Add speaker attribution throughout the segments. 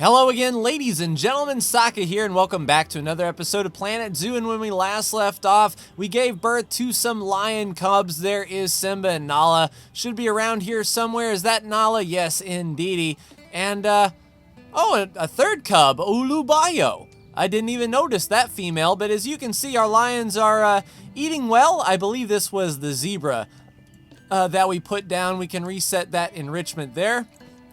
Speaker 1: Hello again, ladies and gentlemen, Saka here, and welcome back to another episode of Planet Zoo. And when we last left off, we gave birth to some lion cubs. There is Simba and Nala. Should be around here somewhere. Is that Nala? Yes, indeedy. And, a third cub, Ulubayo. I didn't even notice that female, but as you can see, our lions are eating well. I believe this was the zebra that we put down. We can reset that enrichment there,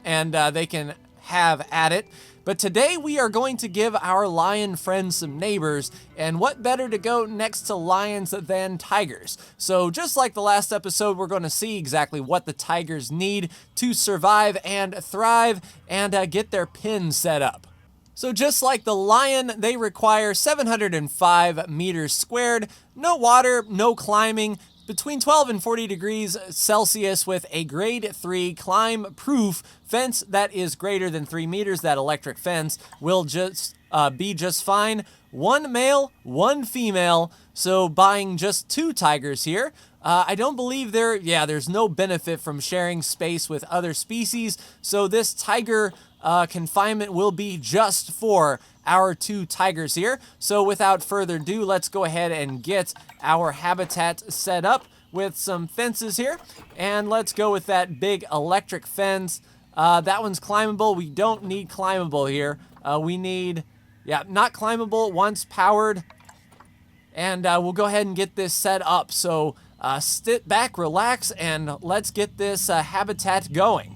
Speaker 1: and they can have at it. But today we are going to give our lion friends some neighbors, and what better to go next to lions than tigers. So just like the last episode, we're going to see exactly what the tigers need to survive and thrive and get their pen set up. So just like the lion, they require 705 meters squared, no water, no climbing, between 12 and 40 degrees Celsius with a grade 3 climb-proof fence that is greater than 3 meters. That electric fence will just be just fine. One male, one female, so buying just 2 tigers here. I don't believe there's no benefit from sharing space with other species, so this tiger confinement will be just for our 2 tigers here. So without further ado, let's go ahead and get our habitat set up with some fences here. And let's go with that big electric fence. That one's climbable. We don't need climbable here. We need, not climbable once powered. And we'll go ahead and get this set up. So sit back, relax, and let's get this habitat going.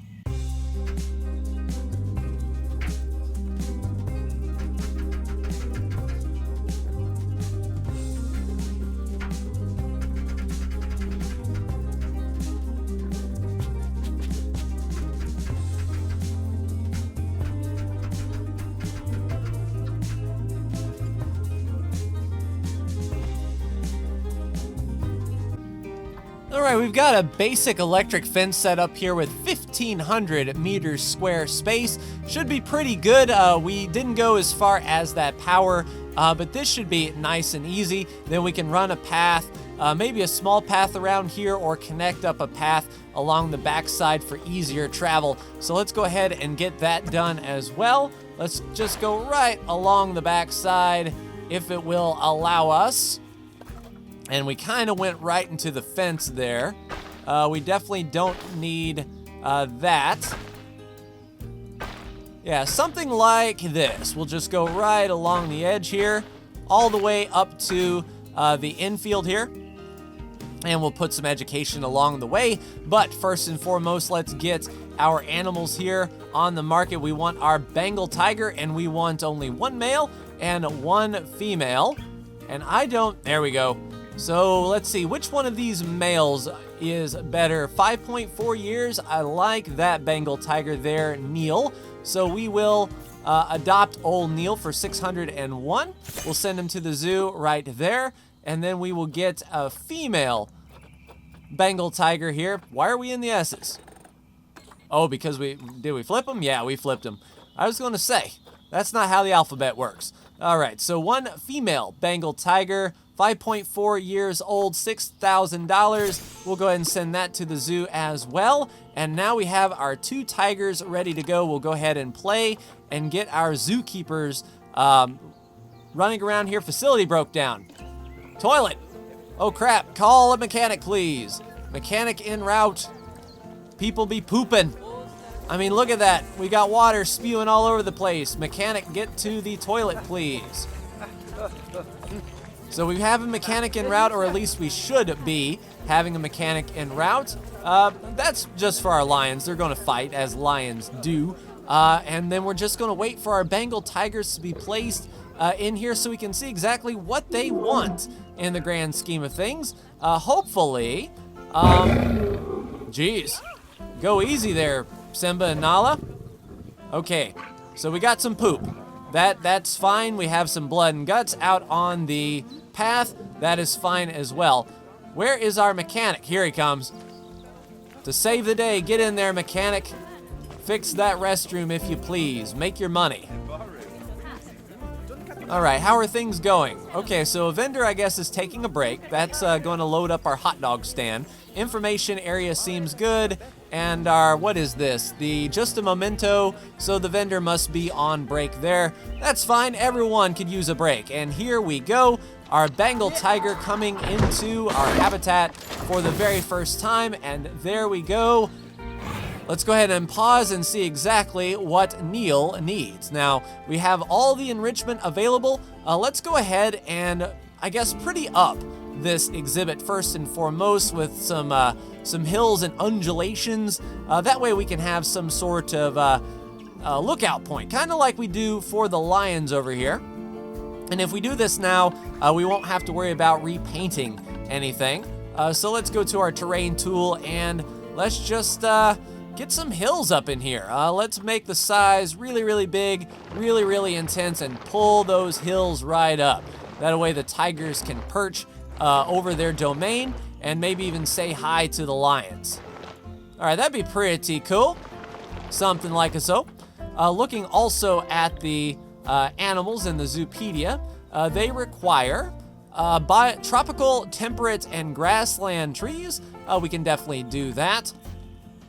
Speaker 1: Alright, we've got a basic electric fence set up here with 1,500 meters square space. Should be pretty good. We didn't go as far as that power, but this should be nice and easy. Then we can run a path, maybe a small path around here, or connect up a path along the backside for easier travel. So let's go ahead and get that done as well. Let's just go right along the backside if it will allow us. And we kind of went right into the fence there. We definitely don't need that. Yeah, something like this. We'll just go right along the edge here, all the way up to the infield here. And we'll put some education along the way. But first and foremost, let's get our animals here on the market. We want our Bengal tiger, and we want only 1 male and 1 female. And there we go. So let's see, which one of these males is better? 5.4 years, I like that Bengal tiger there, Neil. So we will adopt old Neil for 601. We'll send him to the zoo right there. And then we will get a female Bengal tiger here. Why are we in the S's? Oh, because did we flip them? Yeah, we flipped them. I was going to say, that's not how the alphabet works. All right, so 1 female Bengal tiger, 5.4 years old, $6,000. We'll go ahead and send that to the zoo as well. And now we have our 2 tigers ready to go. We'll go ahead and play and get our zookeepers running around here. Facility broke down. Toilet. Oh crap, call a mechanic please. Mechanic en route. People be pooping. I mean, look at that. We got water spewing all over the place. Mechanic, get to the toilet please. So we have a mechanic en route, or at least we should be having a mechanic en route. That's just for our lions. They're going to fight, as lions do. And then we're just going to wait for our Bengal tigers to be placed in here so we can see exactly what they want in the grand scheme of things. Hopefully, geez, go easy there, Simba and Nala. Okay, so we got some poop. That's fine. We have some blood and guts out on the path. That is fine as well. Where is our mechanic? Here he comes. To save the day, get in there, mechanic. Fix that restroom if you please. Make your money. All right, how are things going? Okay, so a vendor, I guess, is taking a break. That's going to load up our hot dog stand. Information area seems good. And our, what is this? The just a memento, so the vendor must be on break there. That's fine, everyone could use a break. And here we go, our Bengal tiger coming into our habitat for the very first time. And there we go. Let's go ahead and pause and see exactly what Neil needs. Now, we have all the enrichment available. Let's go ahead and, I guess, pretty up this exhibit first and foremost with some hills and undulations. That way we can have some sort of lookout point, kind of like we do for the lions over here. And if we do this now, we won't have to worry about repainting anything. So let's go to our terrain tool and let's just get some hills up in here. Let's make the size really, really big, really, really intense, and pull those hills right up. That way the tigers can perch over their domain and maybe even say hi to the lions. All right, that'd be pretty cool. Something like so. Looking also at the animals in the Zoopedia, they require tropical, temperate, and grassland trees. We can definitely do that.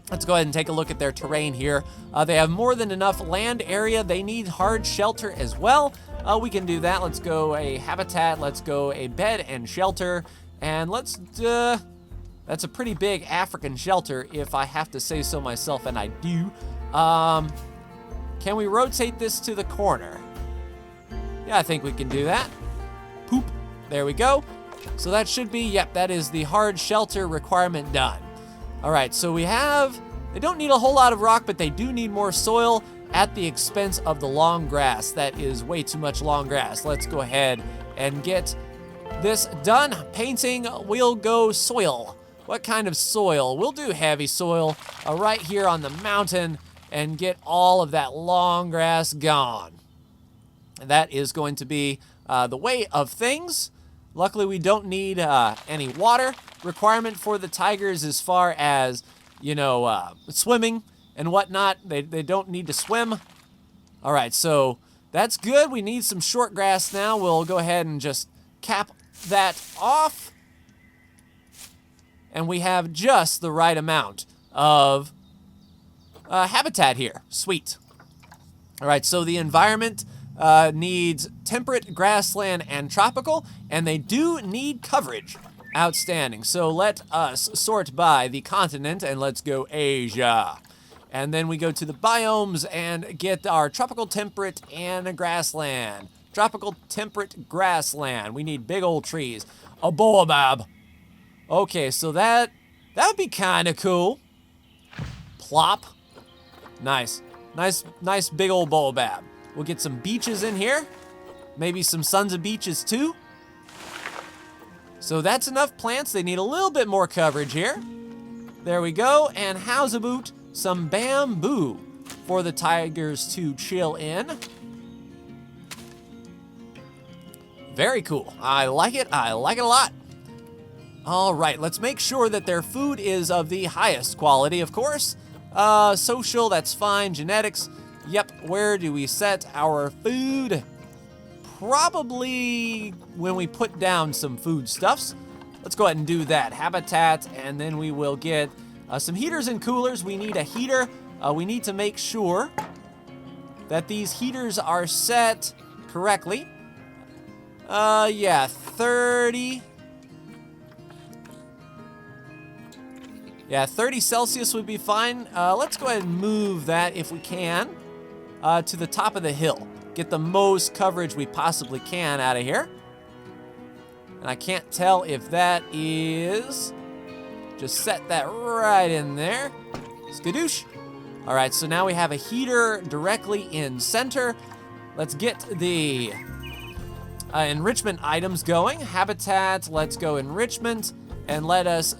Speaker 1: Let's go ahead and take a look at their terrain here. They have more than enough land area. They need hard shelter as well. We can do that. Let's go a habitat. Let's go a bed and shelter. And let's, that's a pretty big African shelter if I have to say so myself, and I do. Can we rotate this to the corner? Yeah, I think we can do that. Poop. There we go. So that should be, yep, that is the hard shelter requirement done. All right, so we have, they don't need a whole lot of rock, but they do need more soil at the expense of the long grass. That is way too much long grass. Let's go ahead and get this done. Painting, we'll go soil. What kind of soil? We'll do heavy soil right here on the mountain and get all of that long grass gone. And that is going to be the way of things. Luckily, we don't need any water requirement for the tigers as far as, you know, swimming and whatnot. They don't need to swim. All right, so that's good. We need some short grass now. We'll go ahead and just cap that off. And we have just the right amount of habitat here. Sweet. All right, so the environment needs temperate, grassland, and tropical, and they do need coverage. Outstanding. So let us sort by the continent, and let's go Asia. And then we go to the biomes and get our tropical, temperate, and grassland. Tropical, temperate, grassland. We need big old trees. A baobab. Okay, so that would be kind of cool. Plop. Nice. Nice big old baobab. We'll get some beaches in here. Maybe some sons of beaches too. So that's enough plants. They need a little bit more coverage here. There we go. And how's about some bamboo for the tigers to chill in? Very cool. I like it. I like it a lot. All right, let's make sure that their food is of the highest quality, of course. Social, that's fine. Genetics, yep. Where do we set our food? Probably when we put down some foodstuffs. Let's go ahead and do that. Habitat, and then we will get some heaters and coolers. We need a heater. We need to make sure that these heaters are set correctly. Yeah, 30. Yeah, 30 Celsius would be fine. Let's go ahead and move that if we can to the top of the hill. Get the most coverage we possibly can out of here. And I can't tell if that is... Just set that right in there. Skadoosh. All right, so now we have a heater directly in center. Let's get the enrichment items going. Habitat, let's go enrichment. And let us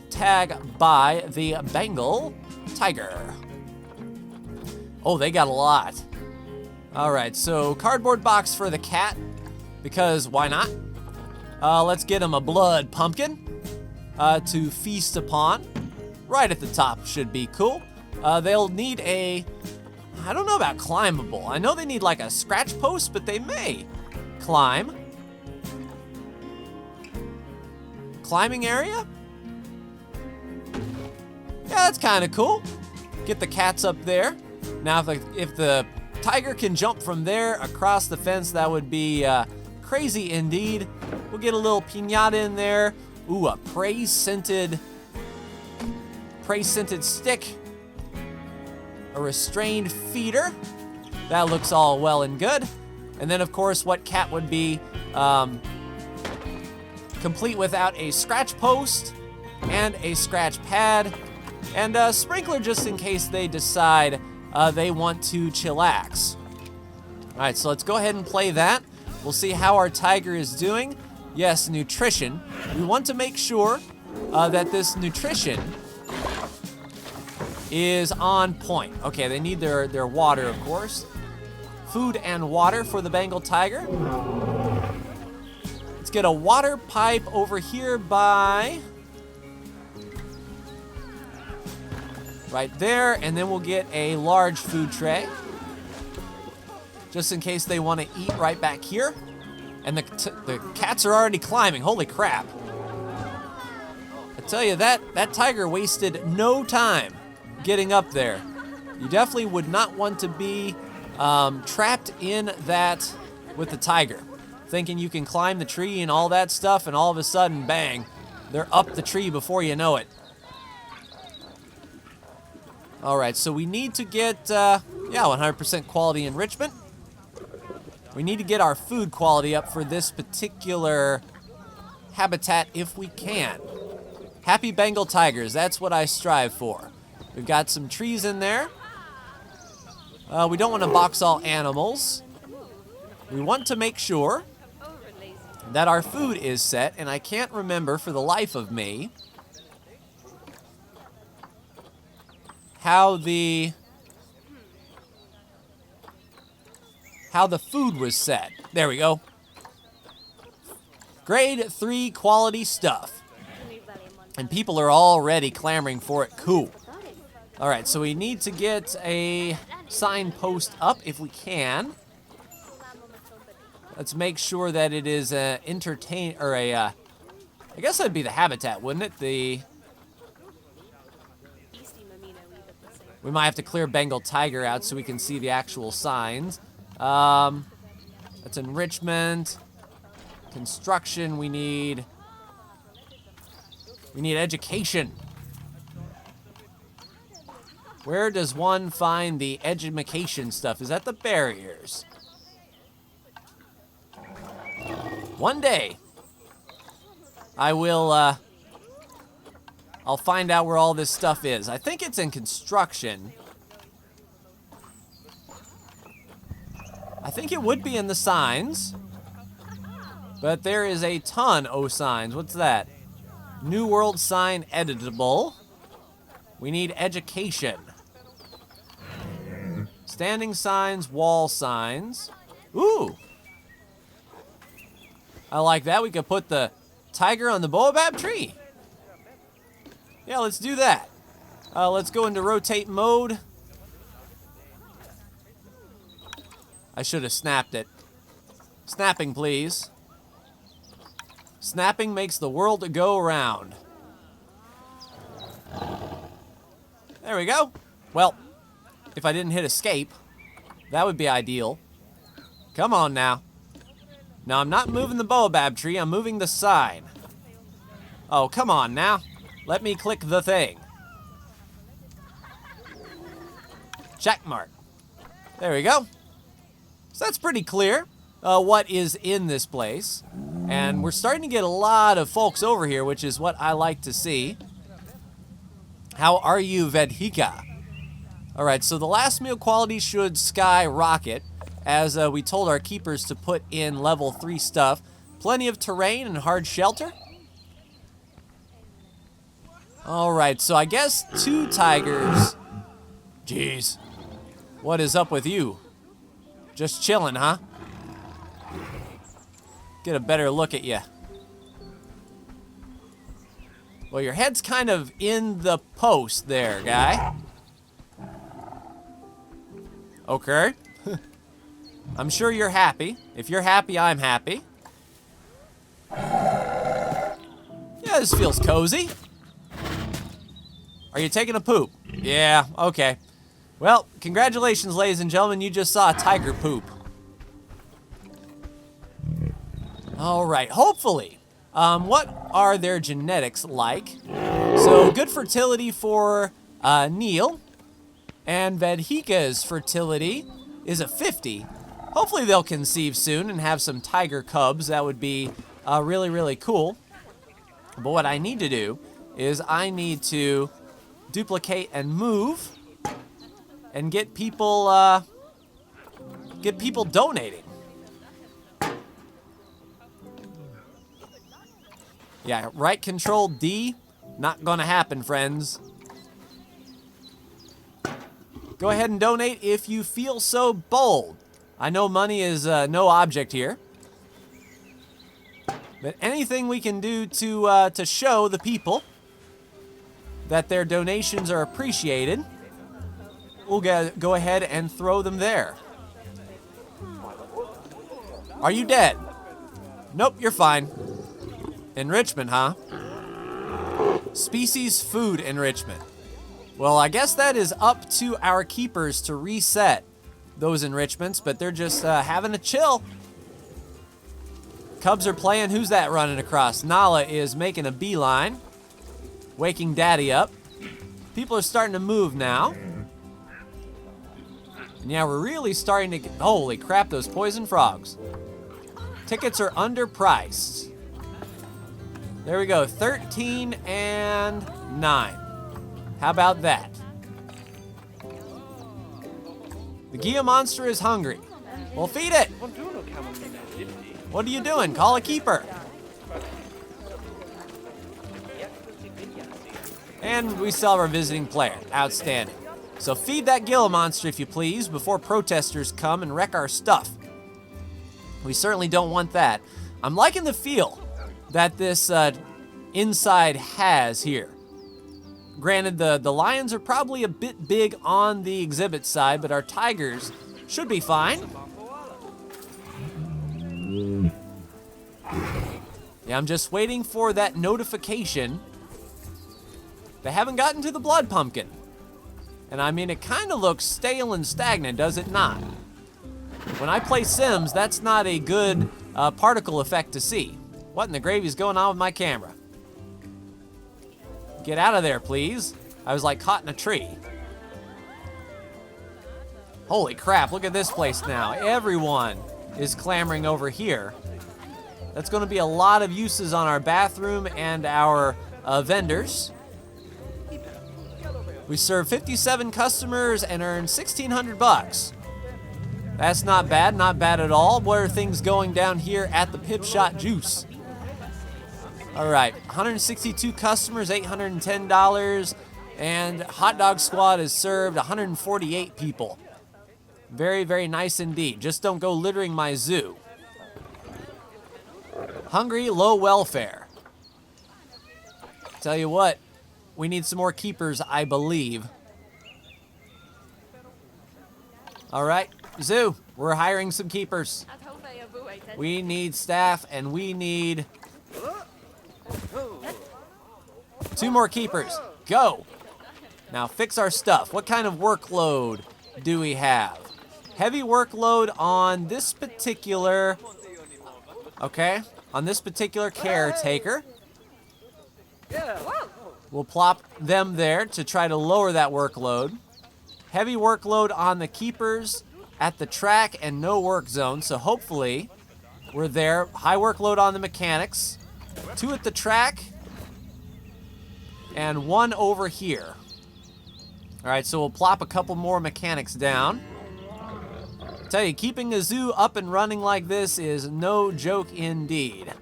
Speaker 1: tag by the Bengal tiger. Oh, they got a lot. All right, so cardboard box for the cat, because why not? Let's get him a blood pumpkin to feast upon. Right at the top should be cool. They'll need a, I don't know about climbable. I know they need like a scratch post, but they may climb. Climbing area? Yeah, that's kind of cool. Get the cats up there. Now, if the tiger can jump from there across the fence, that would be crazy indeed. We'll get a little piñata in there. Ooh, a prey-scented stick. A restrained feeder. That looks all well and good. And then, of course, what cat would be complete without a scratch post and a scratch pad and a sprinkler just in case they decide they want to chillax. All right, so let's go ahead and play that. We'll see how our tiger is doing. Yes, nutrition. We want to make sure that this nutrition is on point. Okay, they need their water, of course. Food and water for the Bengal tiger. Let's get a water pipe over here by right there, and then we'll get a large food tray just in case they want to eat right back here. And the cats are already climbing. Holy crap. I tell you, that tiger wasted no time getting up there. You definitely would not want to be trapped in that with the tiger, thinking you can climb the tree and all that stuff, and all of a sudden, bang, they're up the tree before you know it. All right, so we need to get, 100% quality enrichment. We need to get our food quality up for this particular habitat if we can. Happy Bengal tigers, that's what I strive for. We've got some trees in there. We don't want to box all animals. We want to make sure that our food is set, and I can't remember for the life of me how the food was set. There we go. Grade 3 quality stuff. And people are already clamoring for it. Cool. All right, so we need to get a signpost up if we can. Let's make sure that it is I guess that'd be the habitat, wouldn't it? We might have to clear Bengal tiger out so we can see the actual signs. That's enrichment, construction. We need education. Where does one find the education stuff? Is that the barriers? One day, I will, I'll find out where all this stuff is. I think it's in construction. I think it would be in the signs. But there is a ton of signs. What's that? New World sign editable. We need education. Standing signs, wall signs. Ooh. I like that. We could put the tiger on the baobab tree. Yeah, let's do that. Let's go into rotate mode. I should have snapped it. Snapping, please. Snapping makes the world go round. There we go. Well, if I didn't hit escape, that would be ideal. Come on now. Now, I'm not moving the baobab tree, I'm moving the sign. Oh, come on now. Let me click the thing. Check mark. There we go. So that's pretty clear what is in this place. And we're starting to get a lot of folks over here, which is what I like to see. How are you, Vedhika? All right, so the last meal quality should skyrocket, as we told our keepers to put in level 3 stuff. Plenty of terrain and hard shelter. All right, so I guess 2 tigers. Jeez, what is up with you? Just chilling, huh? Get a better look at you. Well, your head's kind of in the post there, guy. Okay. I'm sure you're happy. If you're happy, I'm happy. Yeah, this feels cozy. Are you taking a poop? Yeah, okay. Well, congratulations, ladies and gentlemen. You just saw a tiger poop. All right, hopefully. What are their genetics like? So, good fertility for Neil. And Vedhika's fertility is a 50. Hopefully they'll conceive soon and have some tiger cubs. That would be really, really cool. But what I need to do is I need to duplicate and move and get people donating. Yeah, right control D, not gonna happen, friends. Go ahead and donate if you feel so bold. I know money is no object here, but anything we can do to show the people that their donations are appreciated, we'll go ahead and throw them there. Are you dead? Nope, you're fine. Enrichment, huh? Species food enrichment. Well, I guess that is up to our keepers to reset those enrichments, but they're just having a chill. Cubs are playing. Who's that running across? Nala is making a beeline, waking Daddy up. People are starting to move now. And yeah, we're really starting to get... Holy crap, those poison frogs. Tickets are underpriced. There we go, 13 and 9. How about that? The Gia monster is hungry. Well, feed it. What are you doing? Call a keeper. And we still have our visiting player. Outstanding. So feed that Gila monster, if you please, before protesters come and wreck our stuff. We certainly don't want that. I'm liking the feel that this inside has here. Granted, the lions are probably a bit big on the exhibit side, but our tigers should be fine. Yeah, I'm just waiting for that notification. They haven't gotten to the blood pumpkin. And I mean, it kind of looks stale and stagnant, does it not? When I play Sims, that's not a good particle effect to see. What in the gravy is going on with my camera? Get out of there, please. I was like caught in a tree. Holy crap, look at this place now. Everyone is clamoring over here. That's going to be a lot of uses on our bathroom and our vendors. We served 57 customers and earned 1,600 bucks. That's not bad at all. What are things going down here at the Pip Shot Juice? All right, 162 customers, $810, and Hot Dog Squad has served 148 people. Very, very nice indeed. Just don't go littering my zoo. Hungry, low welfare. Tell you what, we need some more keepers, I believe. All right, zoo, we're hiring some keepers. We need staff, and we need 2 more keepers. Go. Now fix our stuff. What kind of workload do we have? Heavy workload on this particular... Okay, on this particular caretaker. We'll plop them there to try to lower that workload. Heavy workload on the keepers at the track and no work zone, so hopefully we're there. High workload on the mechanics. 2 at the track and 1 over here. All right, so we'll plop a couple more mechanics down. I tell you, keeping a zoo up and running like this is no joke indeed.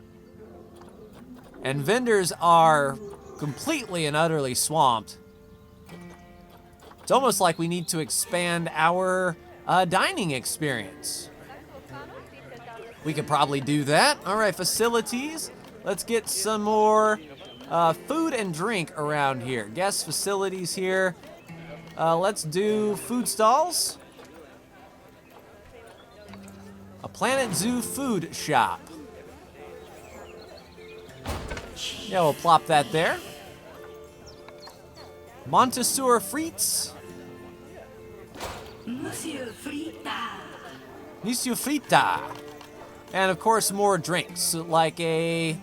Speaker 1: And vendors are completely and utterly swamped. It's almost like we need to expand our dining experience. We could probably do that. All right, facilities. Let's get some more food and drink around here. Guest facilities here. Let's do food stalls. A Planet Zoo food shop. Yeah, we'll plop that there. Montessori frites.
Speaker 2: Monsieur Frita.
Speaker 1: Monsieur Frita. And of course, more drinks, like a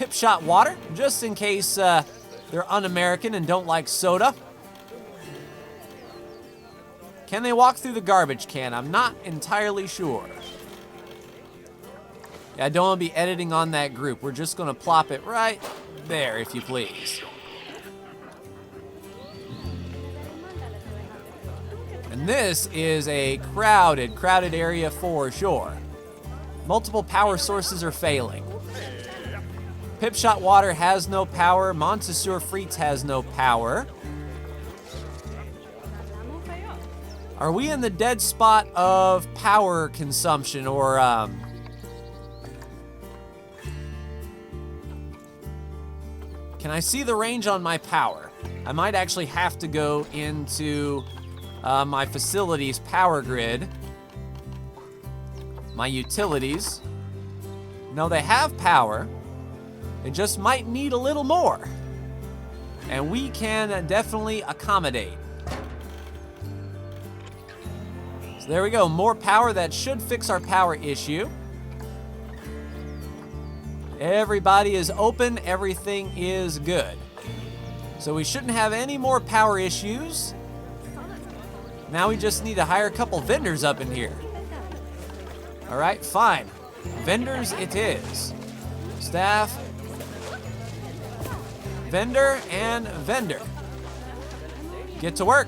Speaker 1: Pip Shot water, just in case they're un-American and don't like soda. Can they walk through the garbage can? I'm not entirely sure. Yeah, I don't want to be editing on that group. We're just going to plop it right there, if you please. And this is a crowded area for sure. Multiple power sources are failing. Pip Shot water has no power. Montessori frites has no power. Are we in the dead spot of power consumption, or can I see the range on my power? I might actually have to go into my facilities power grid, my utilities. No, they have power. They just might need a little more. And we can definitely accommodate. So there we go, more power. That should fix our power issue. Everybody is open, everything is good. So we shouldn't have any more power issues. Now we just need to hire a couple vendors up in here. All right, fine. Vendors it is. Staff, vendor, and vendor. Get to work.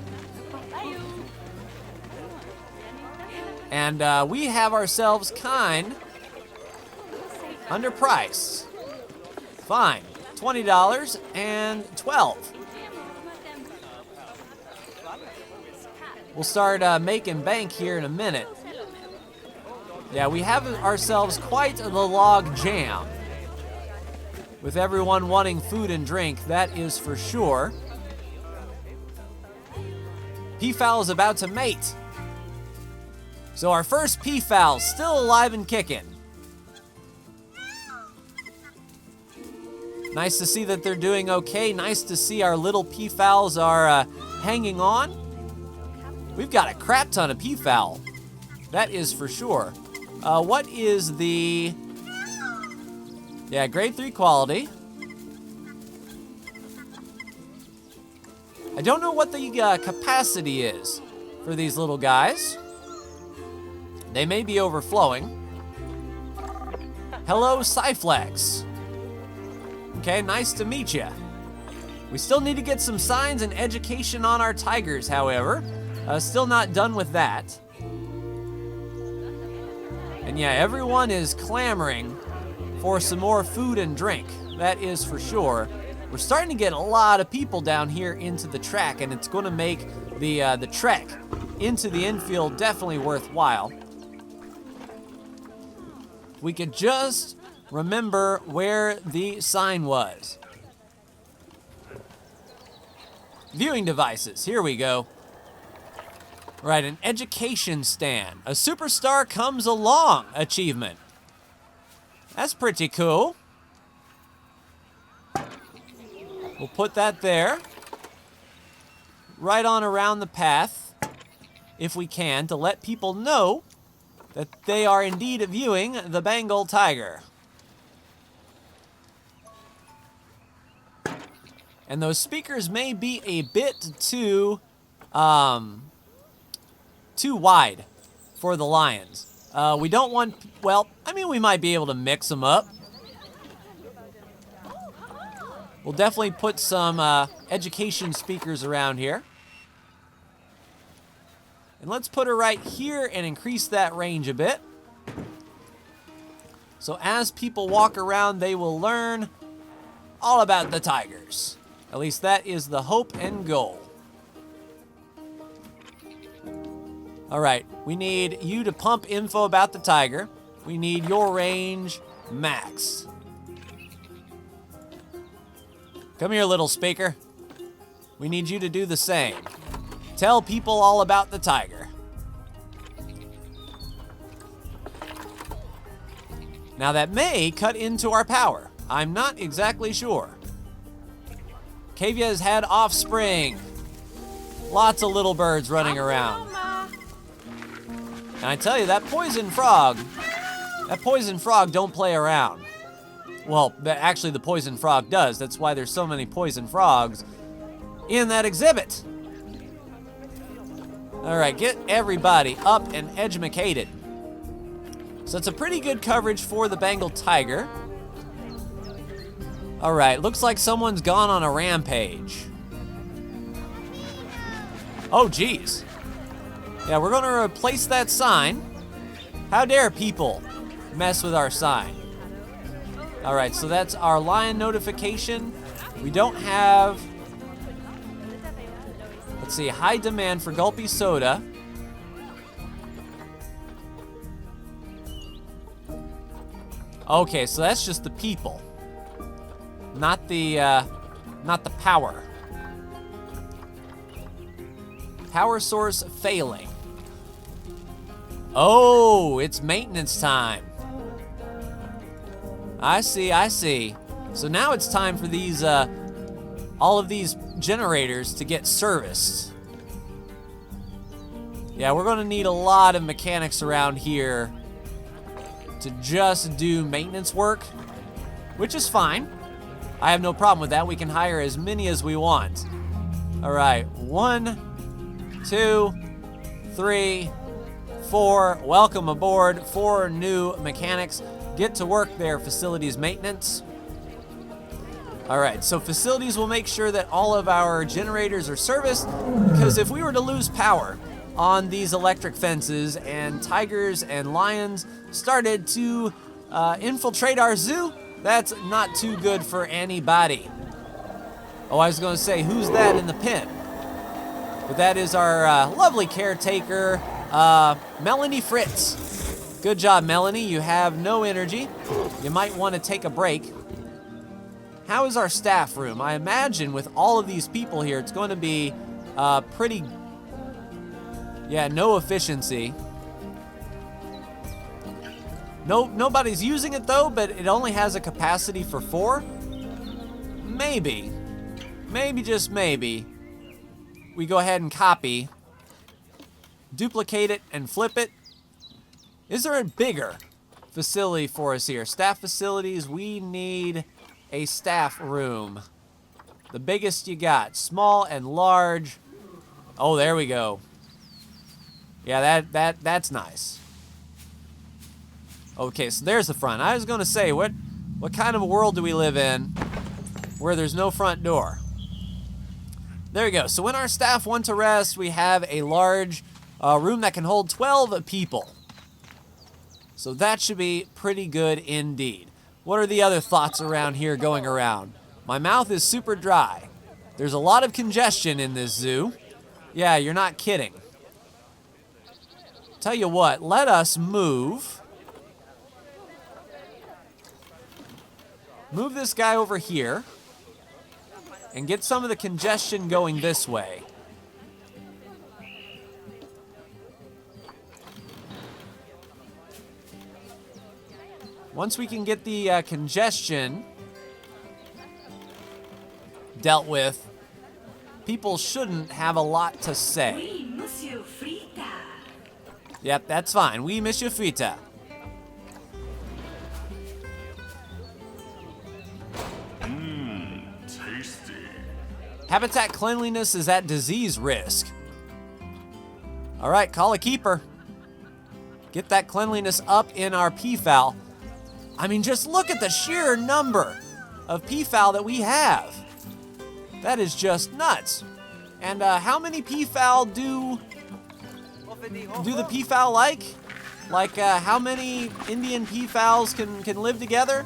Speaker 1: And we have ourselves kind underpriced. Fine, $20 and 12. We'll start making bank here in a minute. Yeah, we have ourselves quite the log jam. With everyone wanting food and drink, that is for sure. Peafowl is about to mate. So our first peafowl still alive and kicking. Nice to see that they're doing okay. Nice to see our little peafowls are hanging on. We've got a crap ton of peafowl. That is for sure. What is the... Yeah, grade 3 quality. I don't know what the capacity is for these little guys. They may be overflowing. Hello, Cyflex. Okay, nice to meet you. We still need to get some signs and education on our tigers, however. Still not done with that. And yeah, everyone is clamoring for some more food and drink. That is for sure. We're starting to get a lot of people down here into the track, and it's going to make the trek into the infield definitely worthwhile. We could just remember where the sign was. Viewing devices, here we go. Right, an education stand. A superstar comes along achievement. That's pretty cool. We'll put that there. Right on around the path, if we can, to let people know that they are indeed viewing the Bengal tiger. And those speakers may be a bit too wide for the lions. We don't want, well, I mean, we might be able to mix them up. We'll definitely put some education speakers around here. And let's put her right here and increase that range a bit. So as people walk around, they will learn all about the tigers. At least that is the hope and goal. All right, we need you to pump info about the tiger. We need your range max. Come here, little speaker. We need you to do the same. Tell people all about the tiger. Now that may cut into our power. I'm not exactly sure. Cavia has had offspring. Lots of little birds running around. And I tell you, that poison frog don't play around. Well, actually the poison frog does. That's why there's so many poison frogs in that exhibit. All right, get everybody up and edumacated. So it's a pretty good coverage for the Bengal tiger. All right, looks like someone's gone on a rampage. Oh, geez. Yeah, we're gonna replace that sign. How dare people mess with our sign? All right, so that's our lion notification. We don't have, let's see, high demand for gulpy soda. Okay, so that's just the people, not the power. Power source failing. Oh, it's maintenance time. I see. So now it's time for these, all of these generators to get serviced. Yeah, we're gonna need a lot of mechanics around here to just do maintenance work, which is fine. I have no problem with that. We can hire as many as we want. All right, 1, 2, 3, 4. Welcome aboard. 4 new mechanics. Get to work there, facilities maintenance. All right, so facilities will make sure that all of our generators are serviced, because if we were to lose power on these electric fences and tigers and lions started to infiltrate our zoo, that's not too good for anybody. Oh, I was gonna say, who's that in the pen? But that is our lovely caretaker, Melanie Fritz. Good job, Melanie. You have no energy. You might want to take a break. How is our staff room? I imagine with all of these people here, it's going to be pretty, yeah, no efficiency. Nobody's using it though, but it only has a capacity for 4. Maybe, just maybe, we go ahead and copy, duplicate it, and flip it. Is there a bigger facility for us here? Staff facilities, we need a staff room. The biggest you got, small and large. Oh, there we go. Yeah, that's nice. Okay, so there's the front. I was gonna say, what kind of a world do we live in where there's no front door? There we go. So when our staff want to rest, we have a large room that can hold 12 people. So that should be pretty good indeed. What are the other thoughts around here going around? My mouth is super dry. There's a lot of congestion in this zoo. Yeah, you're not kidding. Tell you what, let us move this guy over here and get some of the congestion going this way. Once we can get the congestion dealt with, people shouldn't have a lot to say.
Speaker 2: Oui, Monsieur Frita.
Speaker 1: Yep, that's fine. Oui, Monsieur Frita.
Speaker 3: Tasty.
Speaker 1: Habitat cleanliness is at disease risk. All right, call a keeper. Get that cleanliness up in our peafowl. I mean, just look at the sheer number of peafowl that we have. That is just nuts. And how many peafowl do the peafowl like? Like how many Indian peafowls can live together?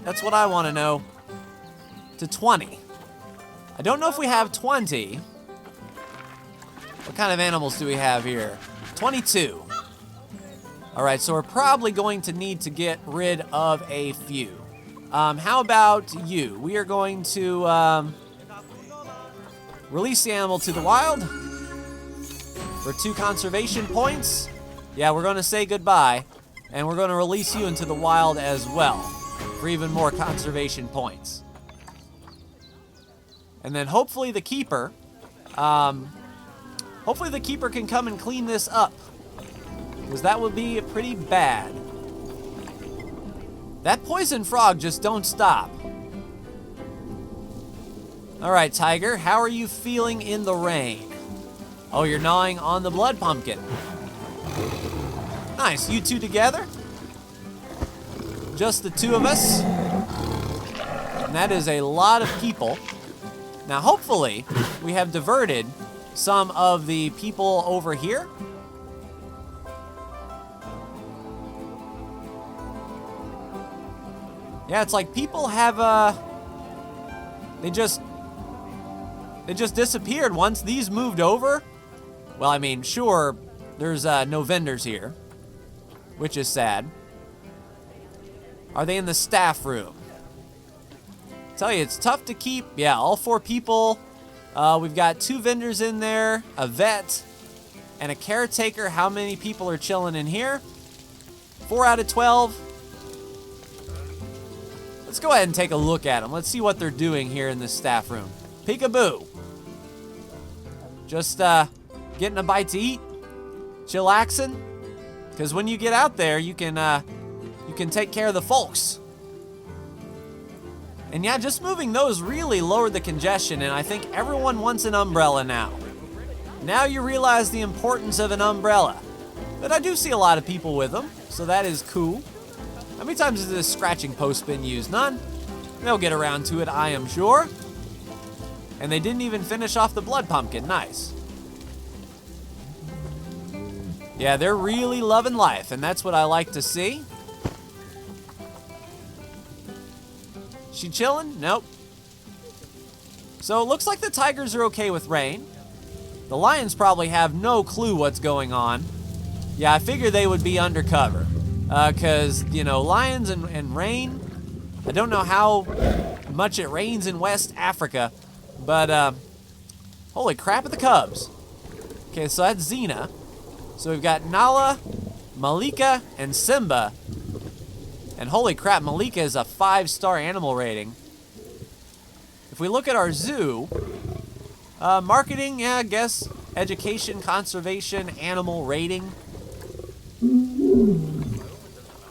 Speaker 1: That's what I want to know. To 20. I don't know if we have 20. What kind of animals do we have here? 22. All right, so we're probably going to need to get rid of a few. How about you? We are going to release the animal to the wild for 2 conservation points. Yeah, we're going to say goodbye. And we're going to release you into the wild as well for even more conservation points. And then hopefully the keeper, can come and clean this up, because that would be pretty bad. That poison frog just don't stop. All right, Tiger, how are you feeling in the rain? Oh, you're gnawing on the blood pumpkin. Nice, you two together? Just the two of us? And that is a lot of people. Now, hopefully, we have diverted some of the people over here. Yeah, it's like people have, they just disappeared once these moved over. Well, I mean, sure, there's no vendors here, which is sad. Are they in the staff room? Tell you, it's tough to keep. Yeah, all 4 people. We've got 2 vendors in there, a vet, and a caretaker. How many people are chilling in here? 4 out of 12. Let's go ahead and take a look at them. Let's see what they're doing here in this staff room. Peekaboo. Just getting a bite to eat, chillaxing. Because when you get out there, you can take care of the folks. And yeah, just moving those really lowered the congestion, and I think everyone wants an umbrella now. Now you realize the importance of an umbrella. But I do see a lot of people with them, so that is cool. How many times has this scratching post been used? None. They'll get around to it, I am sure. And they didn't even finish off the blood pumpkin. Nice. Yeah, they're really loving life, and that's what I like to see. She chilling? Nope. So it looks like the tigers are okay with rain. The lions probably have no clue what's going on. Yeah, I figured they would be undercover. Because, you know, lions and rain, I don't know how much it rains in West Africa, but holy crap at the cubs. Okay, so that's Xena. So we've got Nala, Malika, and Simba. And holy crap, Malika is a 5-star animal rating. If we look at our zoo, marketing, yeah, I guess, education, conservation, animal rating.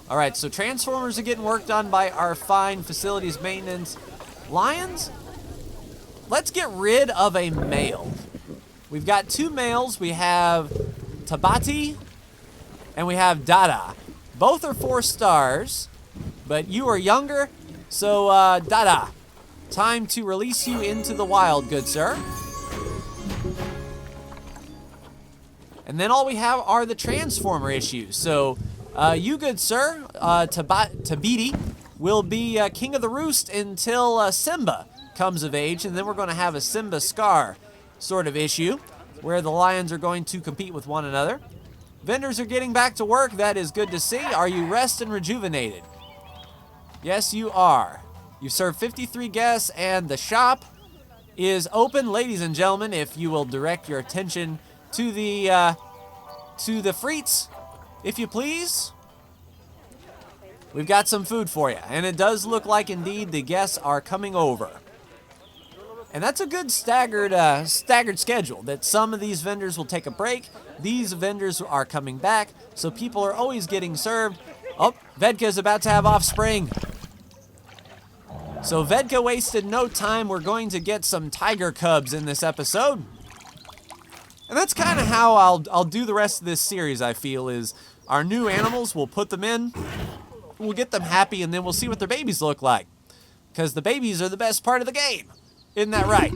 Speaker 1: All right, so transformers are getting worked on by our fine facilities maintenance. Lions, let's get rid of a male. We've got 2 males. We have Tabati and we have Dada. Both are 4 stars, but you are younger, so Dada, time to release you into the wild, good sir. And then all we have are the transformer issues. So you, good sir, Tabiti, will be king of the roost until Simba comes of age, and then we're going to have a Simba Scar sort of issue where the lions are going to compete with one another. Vendors are getting back to work. That is good to see. Are you rest and rejuvenated? Yes, you are. You've served 53 guests, and the shop is open. Ladies and gentlemen, if you will direct your attention to the frites, if you please. We've got some food for you, and it does look like indeed the guests are coming over. And that's a good staggered schedule, that some of these vendors will take a break. These vendors are coming back, so people are always getting served. Oh, Vedka's about to have offspring. So Vedka wasted no time. We're going to get some tiger cubs in this episode. And that's kind of how I'll do the rest of this series, I feel, is our new animals, we'll put them in, we'll get them happy, and then we'll see what their babies look like. Because the babies are the best part of the game. Isn't that right?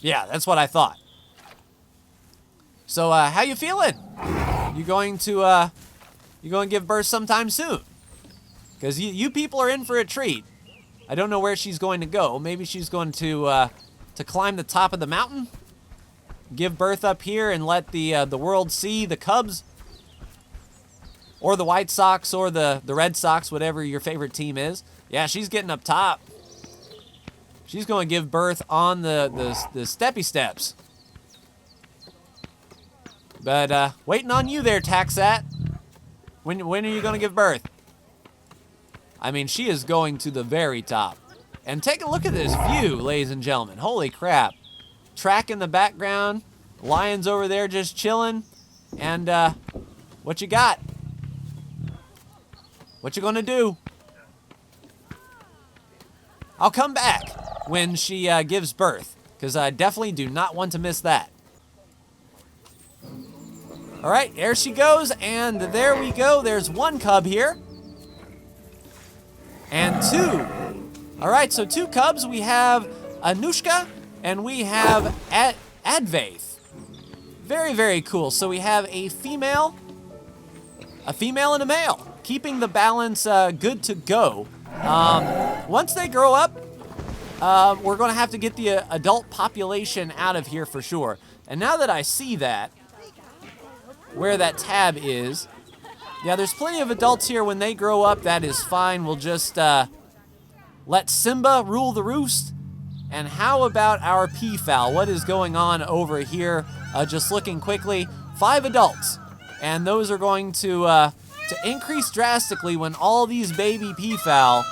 Speaker 1: Yeah, that's what I thought. So, how you feeling? You going to give birth sometime soon? Because you people are in for a treat. I don't know where she's going to go. Maybe she's going to climb the top of the mountain, give birth up here, and let the world see the Cubs, or the White Sox, or the Red Sox, whatever your favorite team is. Yeah, she's getting up top. She's going to give birth on the steppy steps. But waiting on you there, Taxat. When are you gonna give birth? I mean, she is going to the very top. And take a look at this view, ladies and gentlemen. Holy crap. Track in the background. Lions over there just chilling. And what you got? What you gonna do? I'll come back when she gives birth, because I definitely do not want to miss that. All right, there she goes, and there we go. There's one cub here. And two. All right, so two cubs. We have Anushka, and we have Advaith. Very, very cool. So we have a female and a male, keeping the balance good to go. Once they grow up, we're going to have to get the adult population out of here for sure. And now that I see that, where that tab is, yeah, there's plenty of adults here. When they grow up, that is fine. We'll just let Simba rule the roost. And how about our peafowl? What is going on over here? Just looking quickly, 5 adults. And those are going to increase drastically when all these baby peafowl,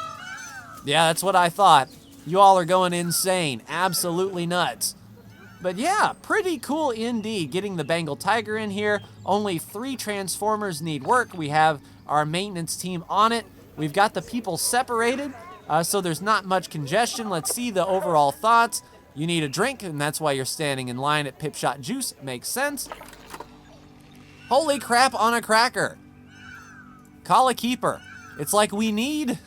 Speaker 1: yeah, that's what I thought. You all are going insane, absolutely nuts. But yeah, pretty cool indeed. Getting the Bengal Tiger in here. Only 3 transformers need work. We have our maintenance team on it. We've got the people separated, so there's not much congestion. Let's see the overall thoughts. You need a drink, and that's why you're standing in line at Pipshot Juice. Makes sense. Holy crap on a cracker. Call a keeper. It's like we need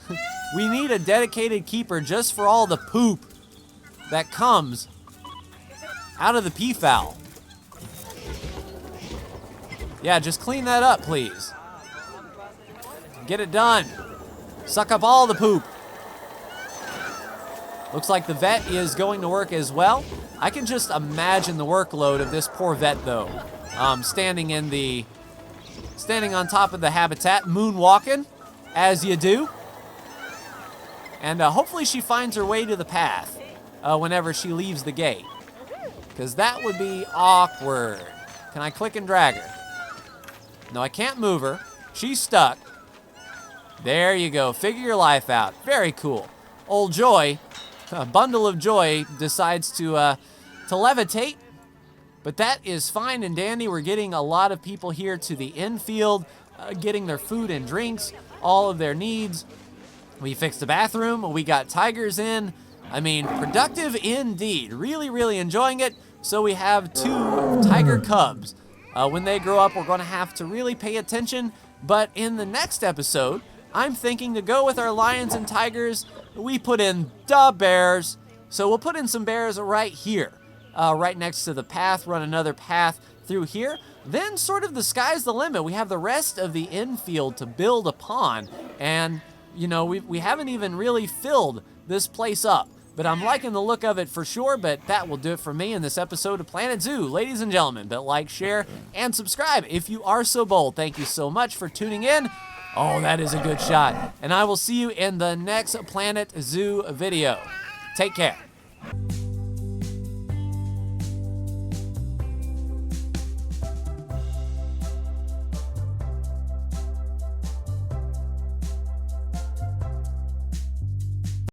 Speaker 1: a dedicated keeper just for all the poop that comes out of the peafowl. Yeah, just clean that up, please. Get it done. Suck up all the poop. Looks like the vet is going to work as well. I can just imagine the workload of this poor vet, though. Standing on top of the habitat, moonwalking, as you do. And hopefully she finds her way to the path whenever she leaves the gate. Because that would be awkward. Can I click and drag her? No, I can't move her. She's stuck. There you go. Figure your life out. Very cool. Old Joy, a bundle of joy, decides to levitate. But that is fine and dandy. We're getting a lot of people here to the infield, getting their food and drinks, all of their needs. We fixed the bathroom. We got tigers in. I mean, productive indeed. Really, really enjoying it. So we have 2 tiger cubs. When they grow up, we're going to have to really pay attention. But in the next episode, I'm thinking to go with our lions and tigers. We put in the bears. So we'll put in some bears right here, right next to the path, run another path through here. Then sort of the sky's the limit. We have the rest of the infield to build upon. And, you know, we haven't even really filled this place up. But I'm liking the look of it for sure, but that will do it for me in this episode of Planet Zoo. Ladies and gentlemen, but like, share, and subscribe if you are so bold. Thank you so much for tuning in. Oh, that is a good shot. And I will see you in the next Planet Zoo video. Take care.